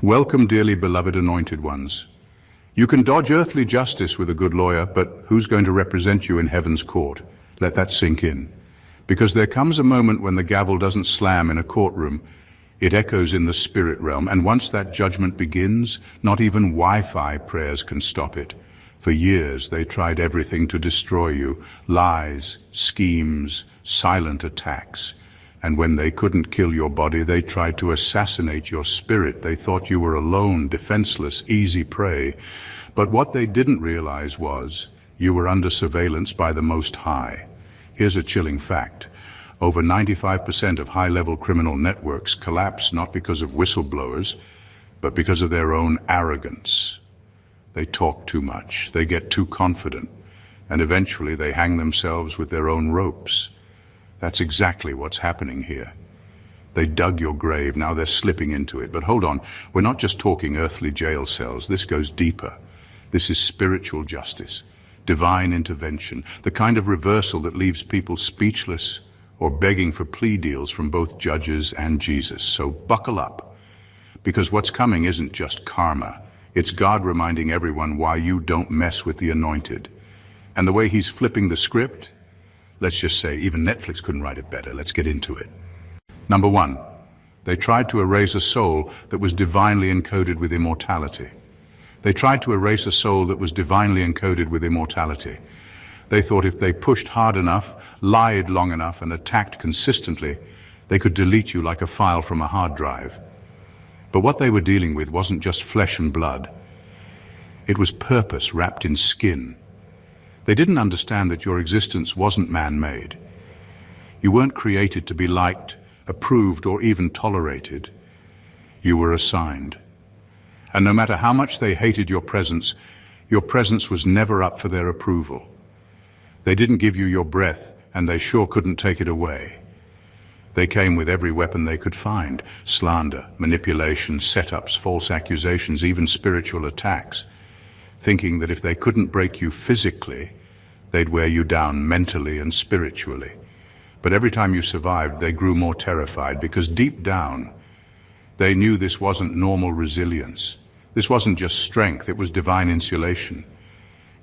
Welcome, dearly beloved anointed ones. You can dodge earthly justice with a good lawyer, but who's going to represent you in heaven's court? Let that sink in. Because there comes a moment when the gavel doesn't slam in a courtroom, it echoes in the spirit realm, and once that judgment begins, not even Wi-Fi prayers can stop it. For years they tried everything to destroy you, lies, schemes, silent attacks. And when they couldn't kill your body, they tried to assassinate your spirit. They thought you were alone, defenseless, easy prey. But what they didn't realize was you were under surveillance by the Most High. Here's a chilling fact. Over 95% of high-level criminal networks collapse not because of whistleblowers, but because of their own arrogance. They talk too much, they get too confident, and eventually they hang themselves with their own ropes. That's exactly what's happening here. They dug your grave, now they're slipping into it. But hold on, we're not just talking earthly jail cells. This goes deeper. This is spiritual justice, divine intervention, the kind of reversal that leaves people speechless or begging for plea deals from both judges and Jesus. So buckle up, because what's coming isn't just karma. It's God reminding everyone why you don't mess with the anointed. And the way he's flipping the script, let's just say even Netflix couldn't write it better. Let's get into it. Number one, they tried to erase a soul that was divinely encoded with immortality. They tried to erase a soul that was divinely encoded with immortality. They thought if they pushed hard enough, lied long enough, and attacked consistently, they could delete you like a file from a hard drive. But what they were dealing with wasn't just flesh and blood. It was purpose wrapped in skin. They didn't understand that your existence wasn't man-made. You weren't created to be liked, approved, or even tolerated. You were assigned. And no matter how much they hated your presence was never up for their approval. They didn't give you your breath, and they sure couldn't take it away. They came with every weapon they could find: slander, manipulation, setups, false accusations, even spiritual attacks, thinking that if they couldn't break you physically, they'd wear you down mentally and spiritually. But every time you survived, they grew more terrified, because deep down, they knew this wasn't normal resilience. This wasn't just strength, it was divine insulation.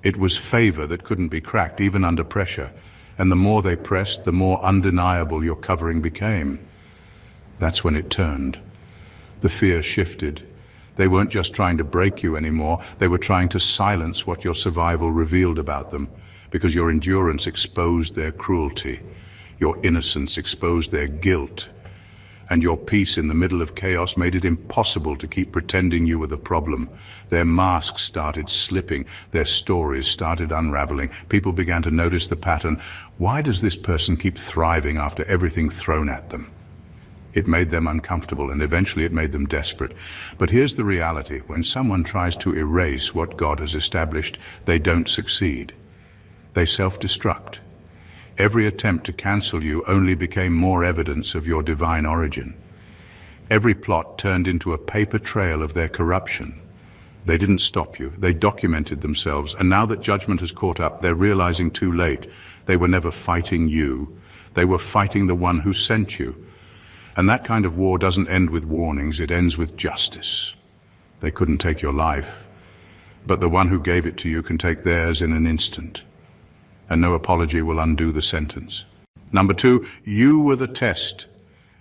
It was favor that couldn't be cracked, even under pressure. And the more they pressed, the more undeniable your covering became. That's when it turned. The fear shifted. They weren't just trying to break you anymore, they were trying to silence what your survival revealed about them, because your endurance exposed their cruelty, your innocence exposed their guilt, and your peace in the middle of chaos made it impossible to keep pretending you were the problem. Their masks started slipping, their stories started unraveling. People began to notice the pattern. Why does this person keep thriving after everything thrown at them? It made them uncomfortable, and eventually it made them desperate. But here's the reality. When someone tries to erase what God has established, they don't succeed. They self-destruct. Every attempt to cancel you only became more evidence of your divine origin. Every plot turned into a paper trail of their corruption. They didn't stop you. They documented themselves. And now that judgment has caught up, they're realizing too late. They were never fighting you. They were fighting the one who sent you. And that kind of war doesn't end with warnings. It ends with justice. They couldn't take your life, but the one who gave it to you can take theirs in an instant. And no apology will undo the sentence. Number two, you were the test,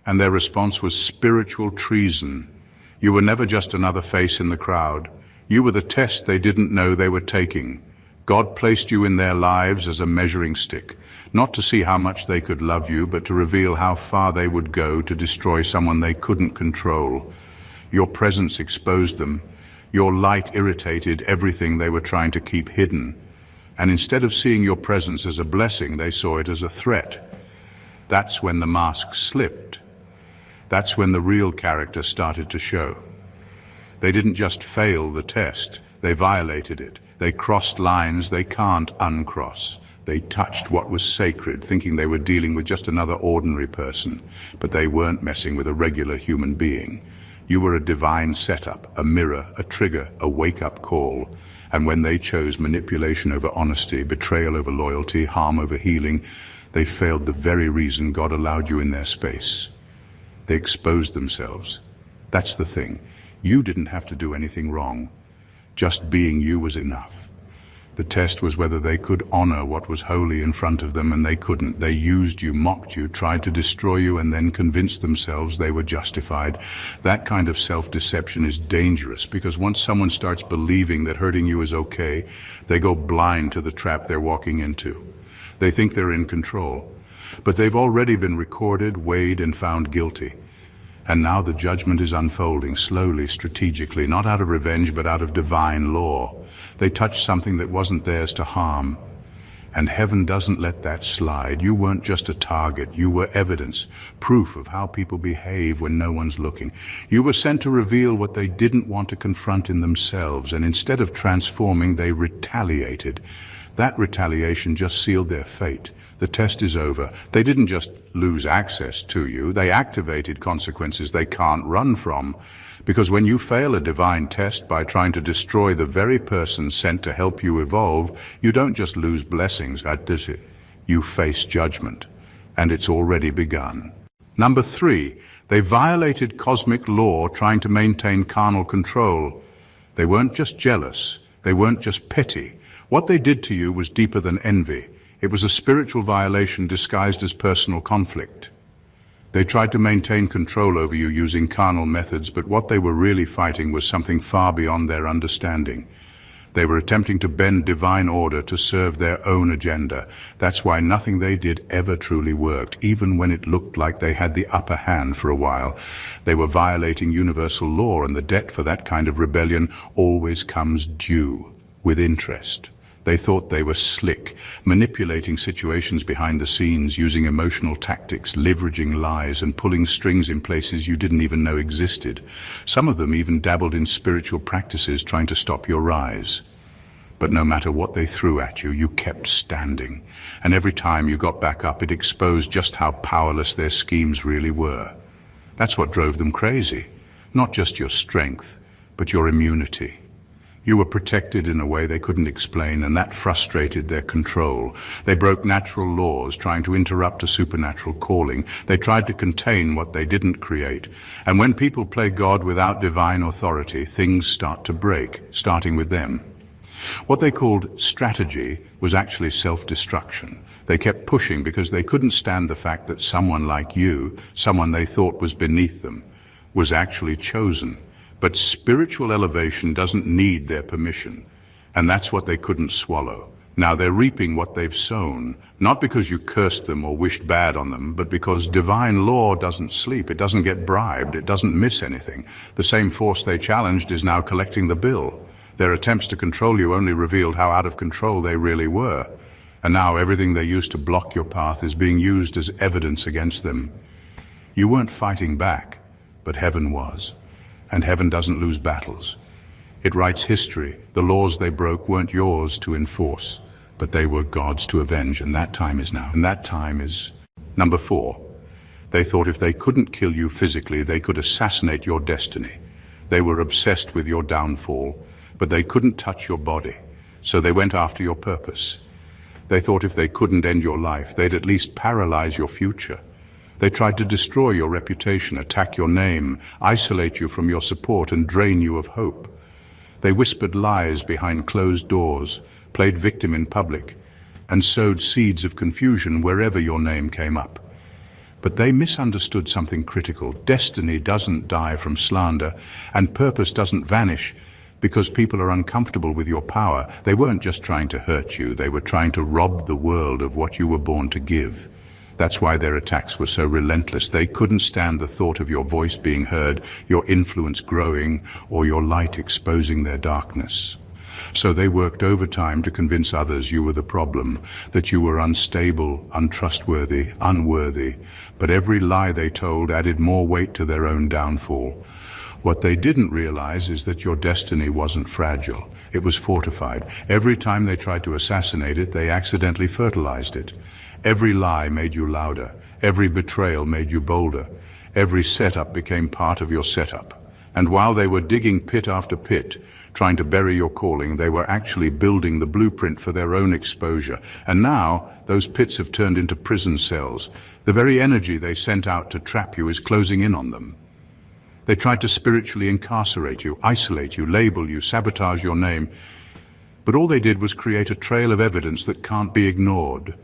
and their response was spiritual treason. You were never just another face in the crowd. You were the test they didn't know they were taking. God placed you in their lives as a measuring stick, not to see how much they could love you, but to reveal how far they would go to destroy someone they couldn't control. Your presence exposed them. Your light irritated everything they were trying to keep hidden. And instead of seeing your presence as a blessing, they saw it as a threat. That's when the mask slipped. That's when the real character started to show. They didn't just fail the test, they violated it. They crossed lines they can't uncross. They touched what was sacred, thinking they were dealing with just another ordinary person. But they weren't messing with a regular human being. You were a divine setup, a mirror, a trigger, a wake-up call. And when they chose manipulation over honesty, betrayal over loyalty, harm over healing, they failed the very reason God allowed you in their space. They exposed themselves. That's the thing. You didn't have to do anything wrong. Just being you was enough. The test was whether they could honor what was holy in front of them, and they couldn't. They used you, mocked you, tried to destroy you, and then convinced themselves they were justified. That kind of self-deception is dangerous, because once someone starts believing that hurting you is okay, they go blind to the trap they're walking into. They think they're in control, but they've already been recorded, weighed, and found guilty. And now the judgment is unfolding, slowly, strategically, not out of revenge, but out of divine law. They touched something that wasn't theirs to harm. And heaven doesn't let that slide. You weren't just a target. You were evidence, proof of how people behave when no one's looking. You were sent to reveal what they didn't want to confront in themselves, and instead of transforming, they retaliated. That retaliation just sealed their fate. The test is over. They didn't just lose access to you, they activated consequences they can't run from. Because when you fail a divine test by trying to destroy the very person sent to help you evolve, you don't just lose blessings, you face judgment. And it's already begun. Number 3, they violated cosmic law trying to maintain carnal control. They weren't just jealous, they weren't just petty. What they did to you was deeper than envy. It was a spiritual violation disguised as personal conflict. They tried to maintain control over you using carnal methods, but what they were really fighting was something far beyond their understanding. They were attempting to bend divine order to serve their own agenda. That's why nothing they did ever truly worked, even when it looked like they had the upper hand for a while. They were violating universal law, and the debt for that kind of rebellion always comes due, with interest. They thought they were slick, manipulating situations behind the scenes, using emotional tactics, leveraging lies, and pulling strings in places you didn't even know existed. Some of them even dabbled in spiritual practices trying to stop your rise. But no matter what they threw at you, you kept standing. And every time you got back up, it exposed just how powerless their schemes really were. That's what drove them crazy. Not just your strength, but your immunity. You were protected in a way they couldn't explain, and that frustrated their control. They broke natural laws, trying to interrupt a supernatural calling. They tried to contain what they didn't create. And when people play God without divine authority, things start to break, starting with them. What they called strategy was actually self-destruction. They kept pushing because they couldn't stand the fact that someone like you, someone they thought was beneath them, was actually chosen. But spiritual elevation doesn't need their permission, and that's what they couldn't swallow. Now they're reaping what they've sown, not because you cursed them or wished bad on them, but because divine law doesn't sleep, it doesn't get bribed, it doesn't miss anything. The same force they challenged is now collecting the bill. Their attempts to control you only revealed how out of control they really were. And now everything they used to block your path is being used as evidence against them. You weren't fighting back, but heaven was. And heaven doesn't lose battles. It writes history. The laws they broke weren't yours to enforce, but they were God's to avenge, and that time is now. And that time is number 4. They thought if they couldn't kill you physically, they could assassinate your destiny. They were obsessed with your downfall, but they couldn't touch your body, so they went after your purpose. They thought if they couldn't end your life, they'd at least paralyze your future. They tried to destroy your reputation, attack your name, isolate you from your support, and drain you of hope. They whispered lies behind closed doors, played victim in public, and sowed seeds of confusion wherever your name came up. But they misunderstood something critical. Destiny doesn't die from slander, and purpose doesn't vanish because people are uncomfortable with your power. They weren't just trying to hurt you, they were trying to rob the world of what you were born to give. That's why their attacks were so relentless. They couldn't stand the thought of your voice being heard, your influence growing, or your light exposing their darkness. So they worked overtime to convince others you were the problem, that you were unstable, untrustworthy, unworthy. But every lie they told added more weight to their own downfall. What they didn't realize is that your destiny wasn't fragile. It was fortified. Every time they tried to assassinate it, they accidentally fertilized it. Every lie made you louder. Every betrayal made you bolder. Every setup became part of your setup. And while they were digging pit after pit, trying to bury your calling, they were actually building the blueprint for their own exposure. And now, those pits have turned into prison cells. The very energy they sent out to trap you is closing in on them. They tried to spiritually incarcerate you, isolate you, label you, sabotage your name. But all they did was create a trail of evidence that can't be ignored.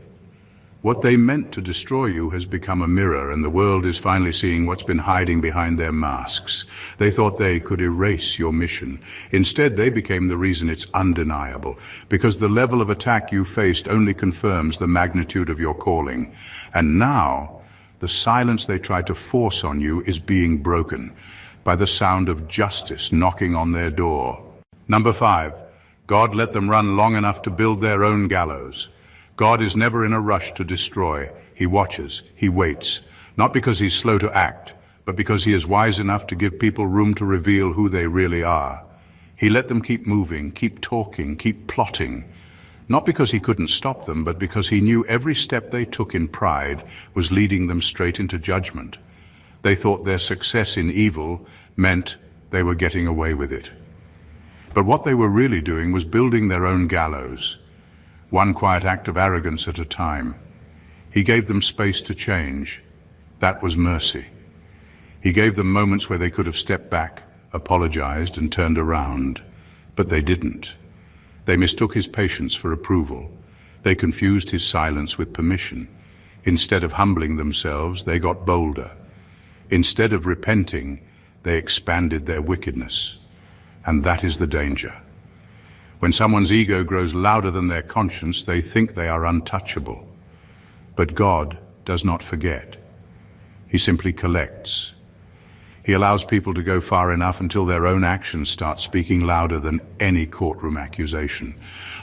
What they meant to destroy you has become a mirror, and the world is finally seeing what's been hiding behind their masks. They thought they could erase your mission. Instead, they became the reason it's undeniable, because the level of attack you faced only confirms the magnitude of your calling. And now, the silence they tried to force on you is being broken by the sound of justice knocking on their door. Number 5, God let them run long enough to build their own gallows. God is never in a rush to destroy. He watches, he waits, not because he's slow to act, but because he is wise enough to give people room to reveal who they really are. He let them keep moving, keep talking, keep plotting, not because he couldn't stop them, but because he knew every step they took in pride was leading them straight into judgment. They thought their success in evil meant they were getting away with it. But what they were really doing was building their own gallows, one quiet act of arrogance at a time. He gave them space to change. That was mercy. He gave them moments where they could have stepped back, apologized, and turned around. But they didn't. They mistook his patience for approval. They confused his silence with permission. Instead of humbling themselves, they got bolder. Instead of repenting, they expanded their wickedness. And that is the danger. When someone's ego grows louder than their conscience, they think they are untouchable. But God does not forget. He simply collects. He allows people to go far enough until their own actions start speaking louder than any courtroom accusation.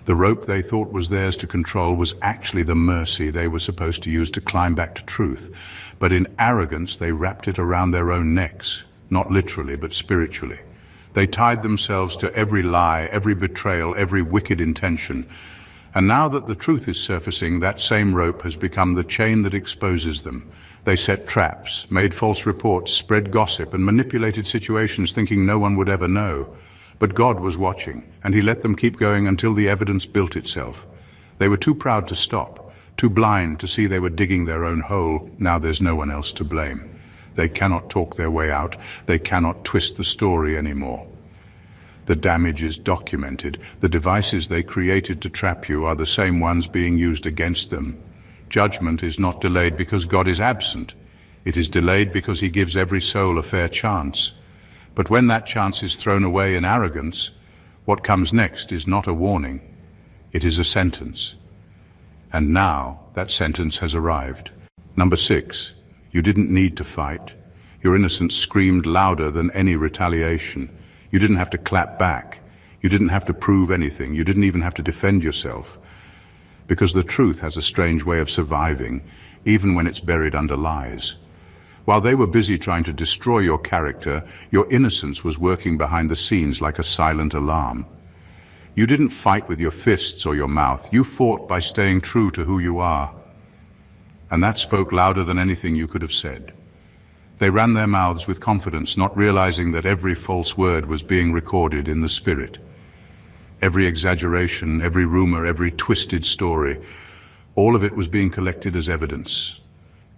The rope they thought was theirs to control was actually the mercy they were supposed to use to climb back to truth. But in arrogance, they wrapped it around their own necks, not literally, but spiritually. They tied themselves to every lie, every betrayal, every wicked intention. And now that the truth is surfacing, that same rope has become the chain that exposes them. They set traps, made false reports, spread gossip, and manipulated situations thinking no one would ever know. But God was watching, and he let them keep going until the evidence built itself. They were too proud to stop, too blind to see they were digging their own hole. Now there's no one else to blame. They cannot talk their way out. They cannot twist the story anymore. The damage is documented. The devices they created to trap you are the same ones being used against them. Judgment is not delayed because God is absent. It is delayed because he gives every soul a fair chance. But when that chance is thrown away in arrogance, what comes next is not a warning. It is a sentence. And now that sentence has arrived. Number 6. You didn't need to fight. Your innocence screamed louder than any retaliation. You didn't have to clap back. You didn't have to prove anything. You didn't even have to defend yourself. Because the truth has a strange way of surviving, even when it's buried under lies. While they were busy trying to destroy your character, your innocence was working behind the scenes like a silent alarm. You didn't fight with your fists or your mouth. You fought by staying true to who you are. And that spoke louder than anything you could have said. They ran their mouths with confidence, not realizing that every false word was being recorded in the spirit. Every exaggeration, every rumor, every twisted story, all of it was being collected as evidence.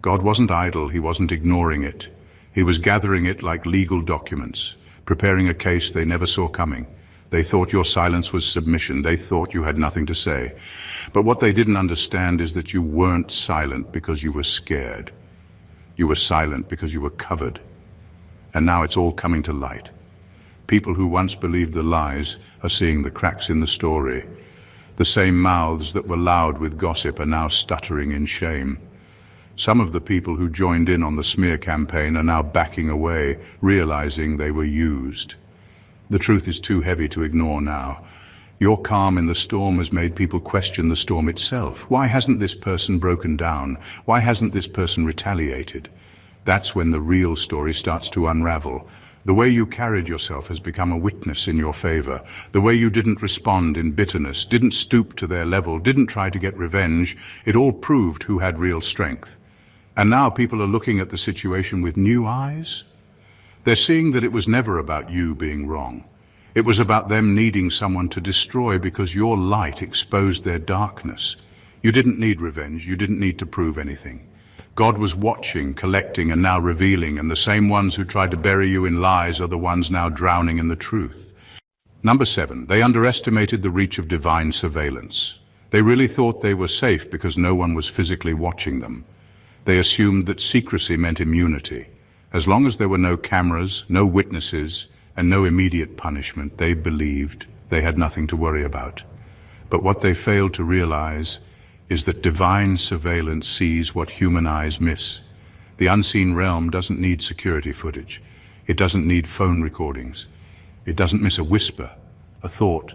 God wasn't idle, he wasn't ignoring it. He was gathering it like legal documents, preparing a case they never saw coming. They thought your silence was submission. They thought you had nothing to say. But what they didn't understand is that you weren't silent because you were scared. You were silent because you were covered. And now it's all coming to light. People who once believed the lies are seeing the cracks in the story. The same mouths that were loud with gossip are now stuttering in shame. Some of the people who joined in on the smear campaign are now backing away, realizing they were used. The truth is too heavy to ignore now. Your calm in the storm has made people question the storm itself. Why hasn't this person broken down? Why hasn't this person retaliated? That's when the real story starts to unravel. The way you carried yourself has become a witness in your favor. The way you didn't respond in bitterness, didn't stoop to their level, didn't try to get revenge, it all proved who had real strength. And now people are looking at the situation with new eyes. They're seeing that it was never about you being wrong. It was about them needing someone to destroy because your light exposed their darkness. You didn't need revenge. You didn't need to prove anything. God was watching, collecting, and now revealing, and the same ones who tried to bury you in lies are the ones now drowning in the truth. Number 7, they underestimated the reach of divine surveillance. They really thought they were safe because no one was physically watching them. They assumed that secrecy meant immunity. As long as there were no cameras, no witnesses, and no immediate punishment, they believed they had nothing to worry about. But what they failed to realize is that divine surveillance sees what human eyes miss. The unseen realm doesn't need security footage. It doesn't need phone recordings. It doesn't miss a whisper, a thought,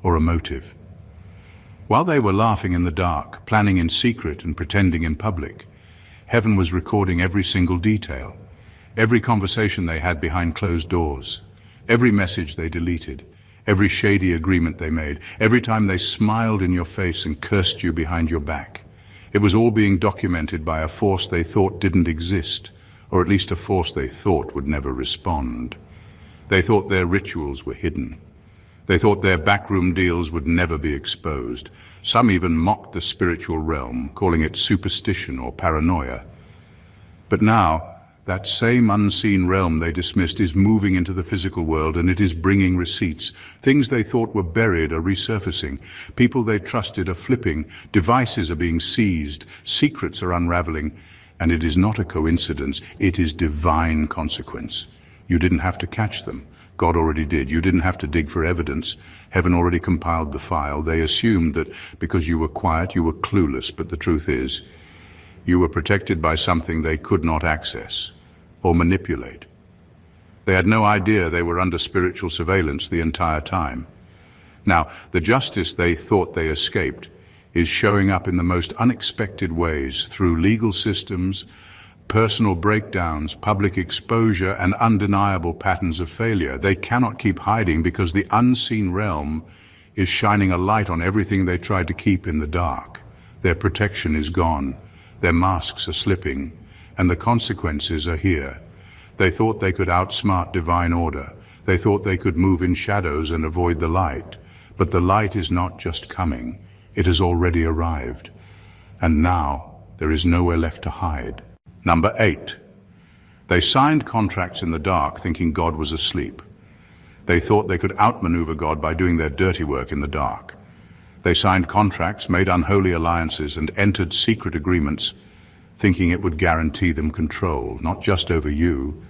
or a motive. While they were laughing in the dark, planning in secret and pretending in public, heaven was recording every single detail, every conversation they had behind closed doors, every message they deleted, every shady agreement they made, every time they smiled in your face and cursed you behind your back. It was all being documented by a force they thought didn't exist, or at least a force they thought would never respond. They thought their rituals were hidden. They thought their backroom deals would never be exposed. Some even mocked the spiritual realm, calling it superstition or paranoia. But now, that same unseen realm they dismissed is moving into the physical world, and it is bringing receipts. Things they thought were buried are resurfacing. People they trusted are flipping. Devices are being seized. Secrets are unraveling. And it is not a coincidence. It is divine consequence. You didn't have to catch them. God already did. You didn't have to dig for evidence. Heaven already compiled the file. They assumed that because you were quiet, you were clueless. But the truth is, you were protected by something they could not access or manipulate. They had no idea they were under spiritual surveillance the entire time. Now, the justice they thought they escaped is showing up in the most unexpected ways through legal systems, personal breakdowns, public exposure, and undeniable patterns of failure. They cannot keep hiding because the unseen realm is shining a light on everything they tried to keep in the dark. Their protection is gone. Their masks are slipping, and the consequences are here. They thought they could outsmart divine order. They thought they could move in shadows and avoid the light. But the light is not just coming. It has already arrived. And now there is nowhere left to hide. Number 8. They signed contracts in the dark thinking God was asleep. They thought they could outmaneuver God by doing their dirty work in the dark. They signed contracts, made unholy alliances, and entered secret agreements, thinking it would guarantee them control, not just over you,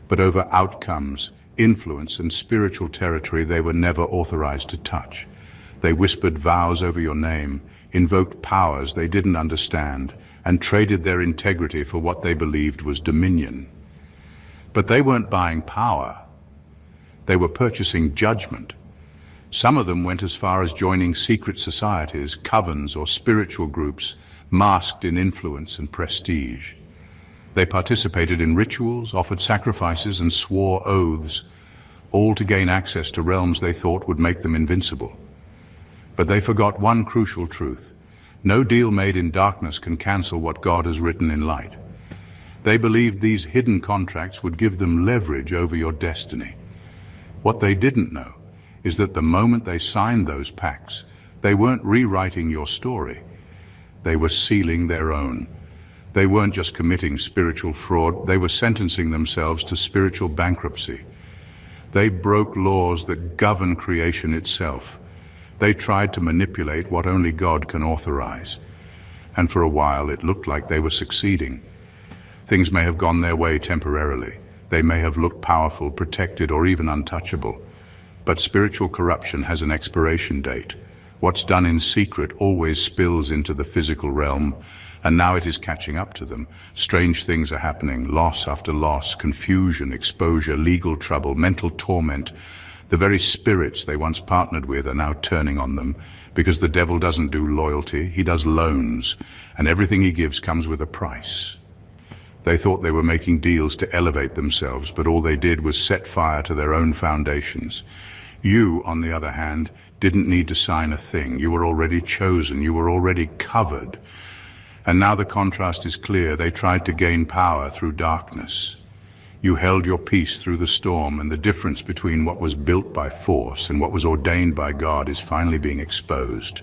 but over outcomes, influence, and spiritual territory they were never authorized to touch. They whispered vows over your name, invoked powers they didn't understand, and traded their integrity for what they believed was dominion. But they weren't buying power. They were purchasing judgment. Some of them went as far as joining secret societies, covens, or spiritual groups, masked in influence and prestige. They participated in rituals, offered sacrifices, and swore oaths, all to gain access to realms they thought would make them invincible. But they forgot one crucial truth. No deal made in darkness can cancel what God has written in light. They believed these hidden contracts would give them leverage over your destiny. What they didn't know is that the moment they signed those pacts, they weren't rewriting your story. They were sealing their own. They weren't just committing spiritual fraud, they were sentencing themselves to spiritual bankruptcy. They broke laws that govern creation itself. They tried to manipulate what only God can authorize. And for a while it looked like they were succeeding. Things may have gone their way temporarily. They may have looked powerful, protected, or even untouchable. But spiritual corruption has an expiration date. What's done in secret always spills into the physical realm, and now it is catching up to them. Strange things are happening, loss after loss, confusion, exposure, legal trouble, mental torment. The very spirits they once partnered with are now turning on them, because the devil doesn't do loyalty, he does loans, and everything he gives comes with a price. They thought they were making deals to elevate themselves, but all they did was set fire to their own foundations. You, on the other hand, didn't need to sign a thing. You were already chosen. You were already covered. And now the contrast is clear. They tried to gain power through darkness. You held your peace through the storm, and the difference between what was built by force and what was ordained by God is finally being exposed.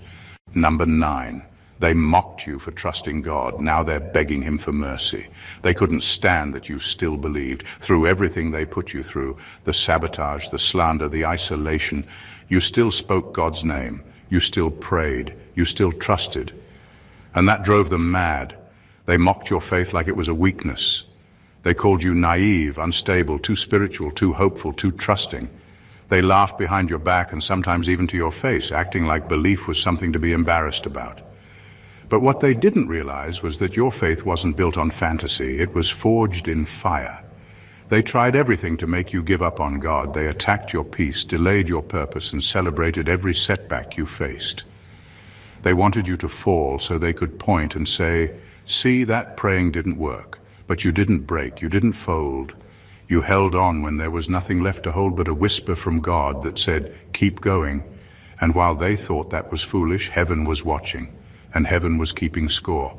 Number 9. They mocked you for trusting God. Now they're begging him for mercy. They couldn't stand that you still believed. Through everything they put you through, the sabotage, the slander, the isolation, you still spoke God's name. You still prayed. You still trusted. And that drove them mad. They mocked your faith like it was a weakness. They called you naive, unstable, too spiritual, too hopeful, too trusting. They laughed behind your back and sometimes even to your face, acting like belief was something to be embarrassed about. But what they didn't realize was that your faith wasn't built on fantasy. It was forged in fire. They tried everything to make you give up on God. They attacked your peace, delayed your purpose, and celebrated every setback you faced. They wanted you to fall so they could point and say, "See, that praying didn't work." But you didn't break, you didn't fold. You held on when there was nothing left to hold but a whisper from God that said, "Keep going." And while they thought that was foolish, heaven was watching, and heaven was keeping score.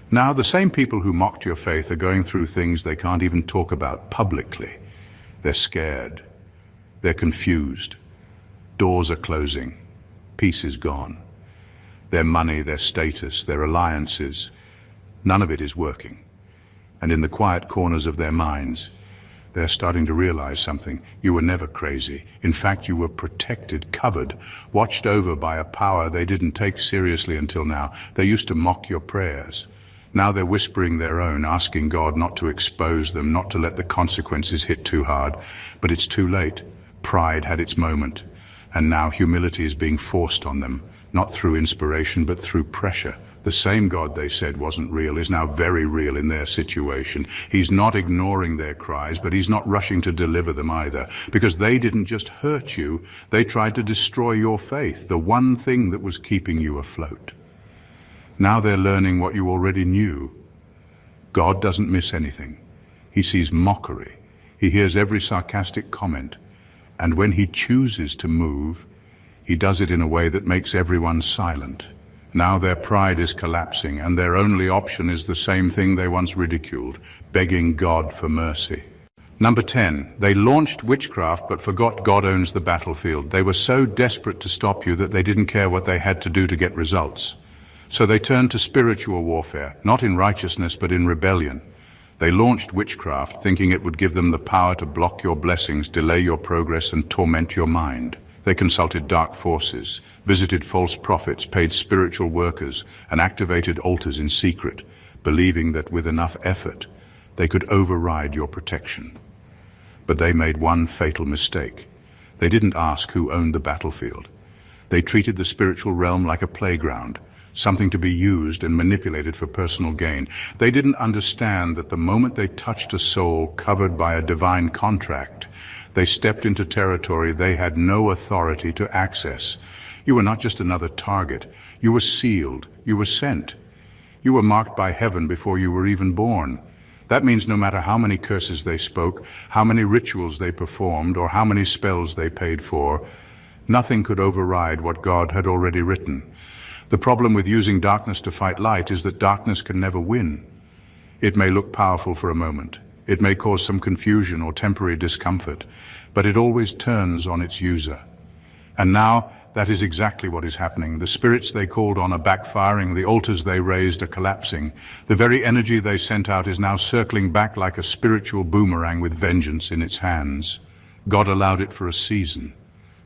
Now, the same people who mocked your faith are going through things they can't even talk about publicly. They're scared. They're confused. Doors are closing. Peace is gone. Their money, their status, their alliances, none of it is working. And in the quiet corners of their minds, they're starting to realize something. You were never crazy. In fact, you were protected, covered, watched over by a power they didn't take seriously until now. They used to mock your prayers. Now they're whispering their own, asking God not to expose them, not to let the consequences hit too hard. But it's too late. Pride had its moment, and now humility is being forced on them, not through inspiration, but through pressure. The same God they said wasn't real is now very real in their situation. He's not ignoring their cries, but he's not rushing to deliver them either. Because they didn't just hurt you, they tried to destroy your faith, the one thing that was keeping you afloat. Now they're learning what you already knew. God doesn't miss anything. He sees mockery. He hears every sarcastic comment. And when he chooses to move, he does it in a way that makes everyone silent. Now their pride is collapsing, and their only option is the same thing they once ridiculed, begging God for mercy. Number 10, they launched witchcraft but forgot God owns the battlefield. They were so desperate to stop you that they didn't care what they had to do to get results. So they turned to spiritual warfare, not in righteousness but in rebellion. They launched witchcraft thinking it would give them the power to block your blessings, delay your progress, and torment your mind. They consulted dark forces, visited false prophets, paid spiritual workers, and activated altars in secret, believing that with enough effort, they could override your protection. But they made one fatal mistake. They didn't ask who owned the battlefield. They treated the spiritual realm like a playground, something to be used and manipulated for personal gain. They didn't understand that the moment they touched a soul covered by a divine contract, they stepped into territory they had no authority to access. You were not just another target. You were sealed. You were sent. You were marked by heaven before you were even born. That means no matter how many curses they spoke, how many rituals they performed, or how many spells they paid for, nothing could override what God had already written. The problem with using darkness to fight light is that darkness can never win. It may look powerful for a moment. It may cause some confusion or temporary discomfort, but it always turns on its user. And now, that is exactly what is happening. The spirits they called on are backfiring, the altars they raised are collapsing. The very energy they sent out is now circling back like a spiritual boomerang with vengeance in its hands. God allowed it for a season,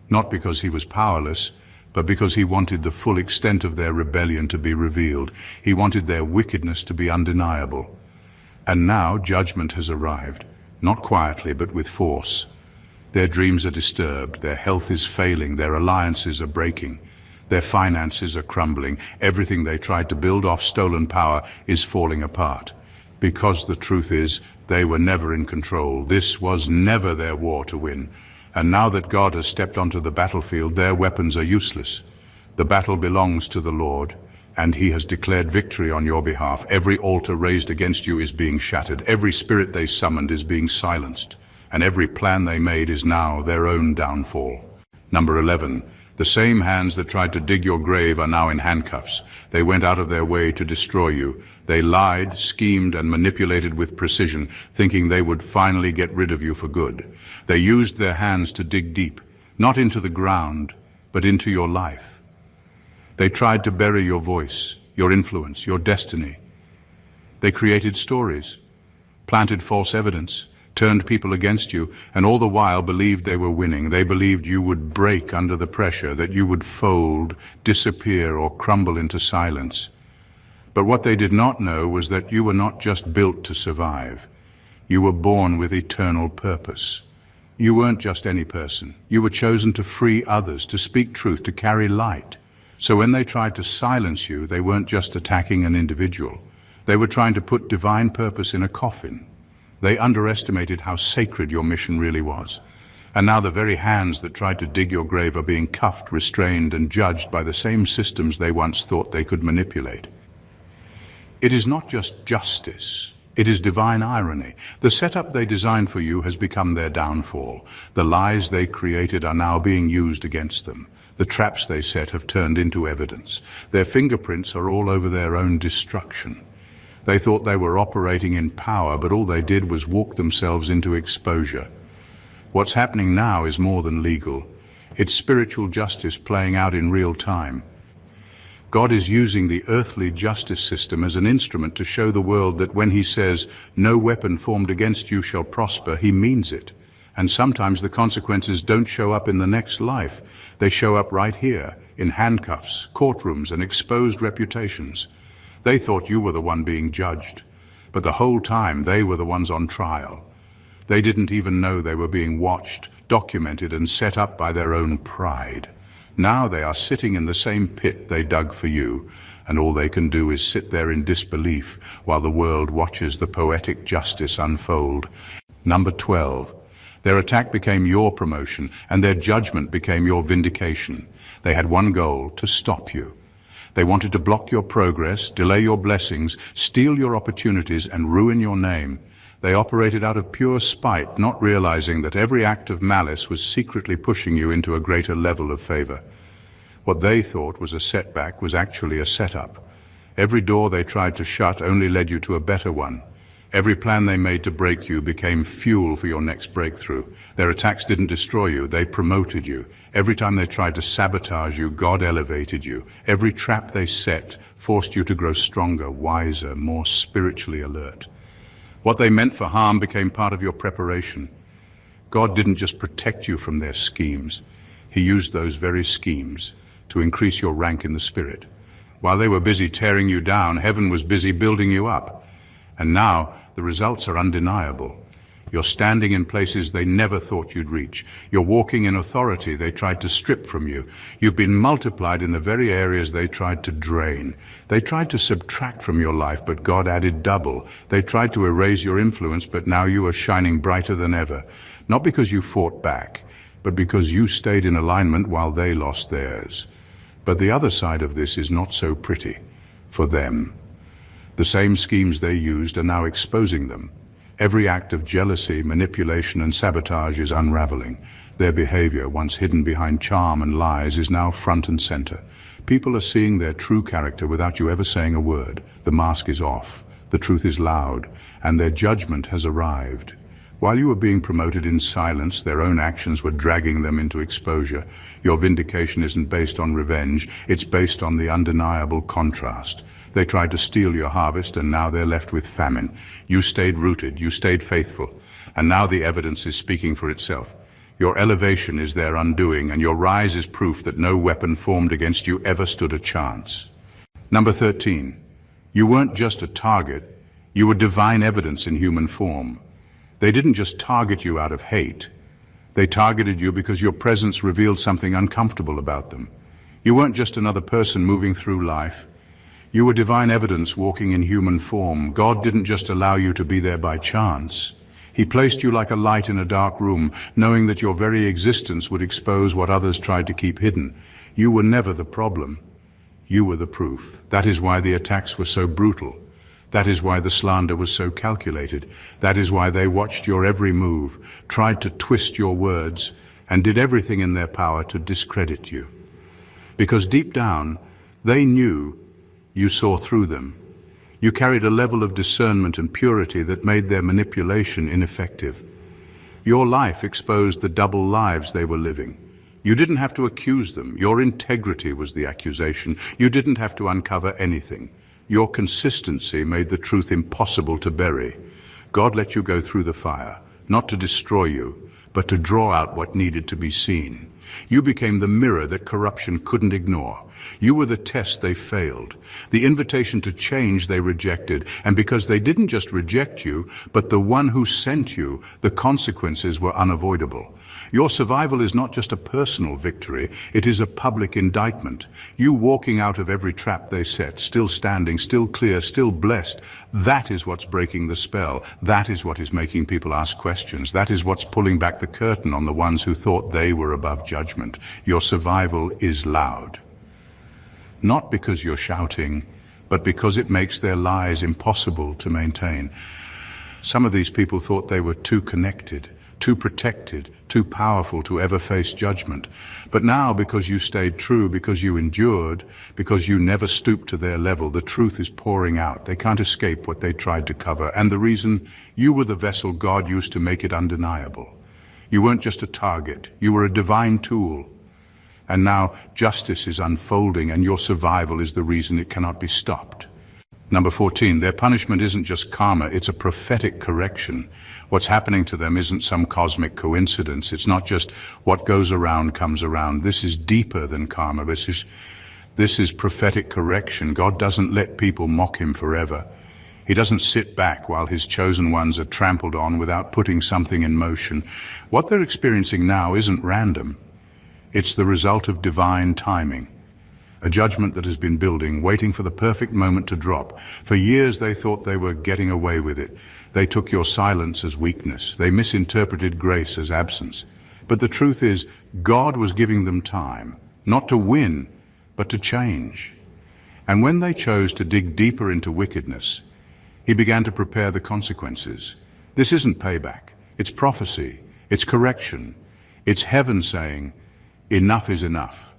not because he was powerless, but because he wanted the full extent of their rebellion to be revealed. He wanted their wickedness to be undeniable. And now judgment has arrived, not quietly, but with force. Their dreams are disturbed, their health is failing, their alliances are breaking, their finances are crumbling. Everything they tried to build off stolen power is falling apart. Because the truth is, they were never in control. This was never their war to win. And now that God has stepped onto the battlefield, their weapons are useless. The battle belongs to the Lord, and he has declared victory on your behalf. Every altar raised against you is being shattered. Every spirit they summoned is being silenced. And every plan they made is now their own downfall. Number 11, the same hands that tried to dig your grave are now in handcuffs. They went out of their way to destroy you. They lied, schemed, and manipulated with precision, thinking they would finally get rid of you for good. They used their hands to dig deep, not into the ground, but into your life. They tried to bury your voice, your influence, your destiny. They created stories, planted false evidence, turned people against you, and all the while believed they were winning. They believed you would break under the pressure, that you would fold, disappear, or crumble into silence. But what they did not know was that you were not just built to survive. You were born with eternal purpose. You weren't just any person. You were chosen to free others, to speak truth, to carry light. So when they tried to silence you, they weren't just attacking an individual. They were trying to put divine purpose in a coffin. They underestimated how sacred your mission really was. And now the very hands that tried to dig your grave are being cuffed, restrained, and judged by the same systems they once thought they could manipulate. It is not just justice. It is divine irony. The setup they designed for you has become their downfall. The lies they created are now being used against them. The traps they set have turned into evidence. Their fingerprints are all over their own destruction. They thought they were operating in power, but all they did was walk themselves into exposure. What's happening now is more than legal. It's spiritual justice playing out in real time. God is using the earthly justice system as an instrument to show the world that when he says, "No weapon formed against you shall prosper," he means it. And sometimes the consequences don't show up in the next life. They show up right here, in handcuffs, courtrooms, and exposed reputations. They thought you were the one being judged, but the whole time they were the ones on trial. They didn't even know they were being watched, documented, and set up by their own pride. Now they are sitting in the same pit they dug for you, and all they can do is sit there in disbelief while the world watches the poetic justice unfold. Number 12. Their attack became your promotion, and their judgment became your vindication. They had one goal: to stop you. They wanted to block your progress, delay your blessings, steal your opportunities, and ruin your name. They operated out of pure spite, not realizing that every act of malice was secretly pushing you into a greater level of favor. What they thought was a setback was actually a setup. Every door they tried to shut only led you to a better one. Every plan they made to break you became fuel for your next breakthrough. Their attacks didn't destroy you, they promoted you. Every time they tried to sabotage you, God elevated you. Every trap they set forced you to grow stronger, wiser, more spiritually alert. What they meant for harm became part of your preparation. God didn't just protect you from their schemes. He used those very schemes to increase your rank in the Spirit. While they were busy tearing you down, heaven was busy building you up. And now the results are undeniable. You're standing in places they never thought you'd reach. You're walking in authority they tried to strip from you. You've been multiplied in the very areas they tried to drain. They tried to subtract from your life, but God added double. They tried to erase your influence, but now you are shining brighter than ever. Not because you fought back, but because you stayed in alignment while they lost theirs. But the other side of this is not so pretty for them. The same schemes they used are now exposing them. Every act of jealousy, manipulation, and sabotage is unraveling. Their behavior, once hidden behind charm and lies, is now front and center. People are seeing their true character without you ever saying a word. The mask is off, the truth is loud, and their judgment has arrived. While you were being promoted in silence, their own actions were dragging them into exposure. Your vindication isn't based on revenge, it's based on the undeniable contrast. They tried to steal your harvest, and now they're left with famine. You stayed rooted, you stayed faithful, and now the evidence is speaking for itself. Your elevation is their undoing, and your rise is proof that no weapon formed against you ever stood a chance. Number 13. You weren't just a target, you were divine evidence in human form. They didn't just target you out of hate. They targeted you because your presence revealed something uncomfortable about them. You weren't just another person moving through life. You were divine evidence walking in human form. God didn't just allow you to be there by chance. He placed you like a light in a dark room, knowing that your very existence would expose what others tried to keep hidden. You were never the problem. You were the proof. That is why the attacks were so brutal. That is why the slander was so calculated. That is why they watched your every move, tried to twist your words, and did everything in their power to discredit you. Because deep down, they knew you saw through them. You carried a level of discernment and purity that made their manipulation ineffective. Your life exposed the double lives they were living. You didn't have to accuse them. Your integrity was the accusation. You didn't have to uncover anything. Your consistency made the truth impossible to bury. God let you go through the fire, not to destroy you, but to draw out what needed to be seen. You became the mirror that corruption couldn't ignore. You were the test they failed, the invitation to change they rejected, and because they didn't just reject you, but the one who sent you, the consequences were unavoidable. Your survival is not just a personal victory, it is a public indictment. You walking out of every trap they set, still standing, still clear, still blessed, that is what's breaking the spell. That is what is making people ask questions. That is what's pulling back the curtain on the ones who thought they were above judgment. Your survival is loud. Not because you're shouting, but because it makes their lies impossible to maintain. Some of these people thought they were too connected, too protected, too powerful to ever face judgment. But now, because you stayed true, because you endured, because you never stooped to their level, the truth is pouring out. They can't escape what they tried to cover. And the reason, you were the vessel God used to make it undeniable. You weren't just a target, you were a divine tool. And now justice is unfolding, and your survival is the reason it cannot be stopped. Number 14, their punishment isn't just karma, it's a prophetic correction. What's happening to them isn't some cosmic coincidence. It's not just what goes around comes around. This is deeper than karma. This is prophetic correction. God doesn't let people mock him forever. He doesn't sit back while his chosen ones are trampled on without putting something in motion. What they're experiencing now isn't random. It's the result of divine timing. A judgment that has been building, waiting for the perfect moment to drop. For years they thought they were getting away with it. They took your silence as weakness. They misinterpreted grace as absence. But the truth is, God was giving them time, not to win, but to change. And when they chose to dig deeper into wickedness, he began to prepare the consequences. This isn't payback. It's prophecy. It's correction. It's heaven saying, enough is enough.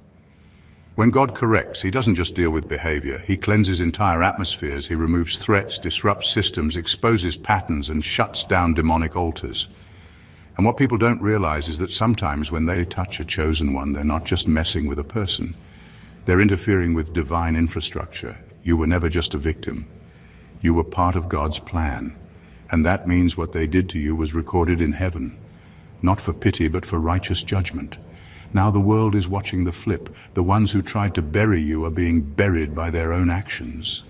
When God corrects, he doesn't just deal with behavior. He cleanses entire atmospheres. He removes threats, disrupts systems, exposes patterns, and shuts down demonic altars. And what people don't realize is that sometimes when they touch a chosen one, they're not just messing with a person. They're interfering with divine infrastructure. You were never just a victim. You were part of God's plan. And that means what they did to you was recorded in heaven. Not for pity, but for righteous judgment. Now the world is watching the flip. The ones who tried to bury you are being buried by their own actions.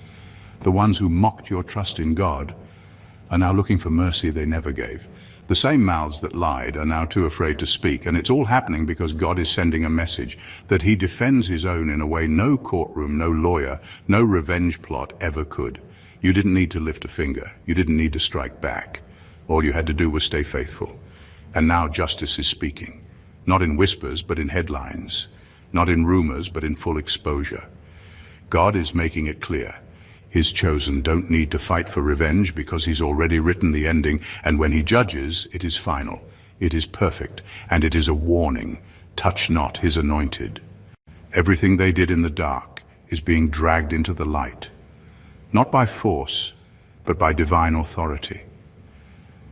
The ones who mocked your trust in God are now looking for mercy they never gave. The same mouths that lied are now too afraid to speak, and it's all happening because God is sending a message that he defends his own in a way no courtroom, no lawyer, no revenge plot ever could. You didn't need to lift a finger. You didn't need to strike back. All you had to do was stay faithful. And now justice is speaking. Not in whispers, but in headlines. Not in rumors, but in full exposure. God is making it clear. His chosen don't need to fight for revenge because he's already written the ending, and when he judges, it is final. It is perfect, and it is a warning. Touch not his anointed. Everything they did in the dark is being dragged into the light. Not by force, but by divine authority.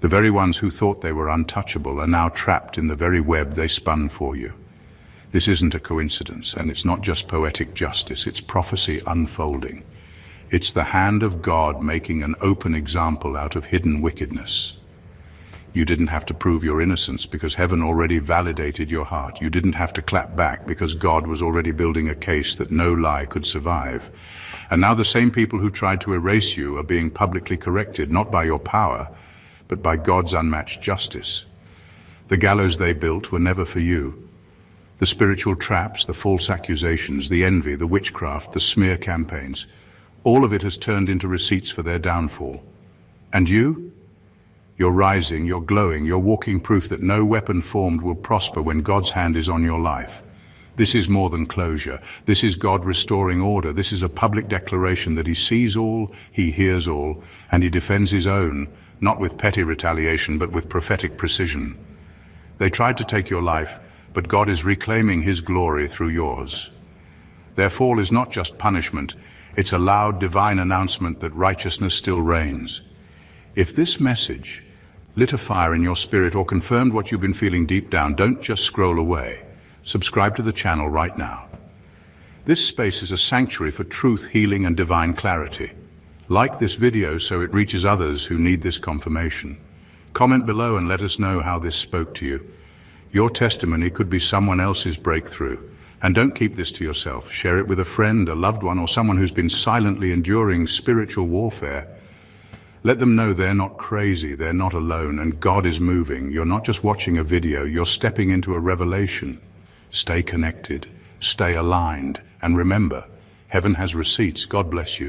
The very ones who thought they were untouchable are now trapped in the very web they spun for you. This isn't a coincidence, and it's not just poetic justice, it's prophecy unfolding. It's the hand of God making an open example out of hidden wickedness. You didn't have to prove your innocence because heaven already validated your heart. You didn't have to clap back because God was already building a case that no lie could survive. And now the same people who tried to erase you are being publicly corrected, not by your power, but by God's unmatched justice. The gallows they built were never for you. The spiritual traps, the false accusations, the envy, the witchcraft, the smear campaigns, all of it has turned into receipts for their downfall. And you? You're rising, you're glowing, you're walking proof that no weapon formed will prosper when God's hand is on your life. This is more than closure. This is God restoring order. This is a public declaration that he sees all, he hears all, and he defends his own, not with petty retaliation, but with prophetic precision. They tried to take your life, but God is reclaiming his glory through yours. Their fall is not just punishment, it's a loud divine announcement that righteousness still reigns. If this message lit a fire in your spirit or confirmed what you've been feeling deep down, don't just scroll away. subscribe to the channel right now. This space is a sanctuary for truth, healing, and divine clarity. Like this video so it reaches others who need this confirmation. Comment below and let us know how this spoke to you. Your testimony could be someone else's breakthrough. And don't keep this to yourself. Share it with a friend, a loved one, or someone who's been silently enduring spiritual warfare. Let them know they're not crazy, they're not alone, and God is moving. You're not just watching a video, you're stepping into a revelation. Stay connected, stay aligned, and remember, heaven has receipts. God bless you.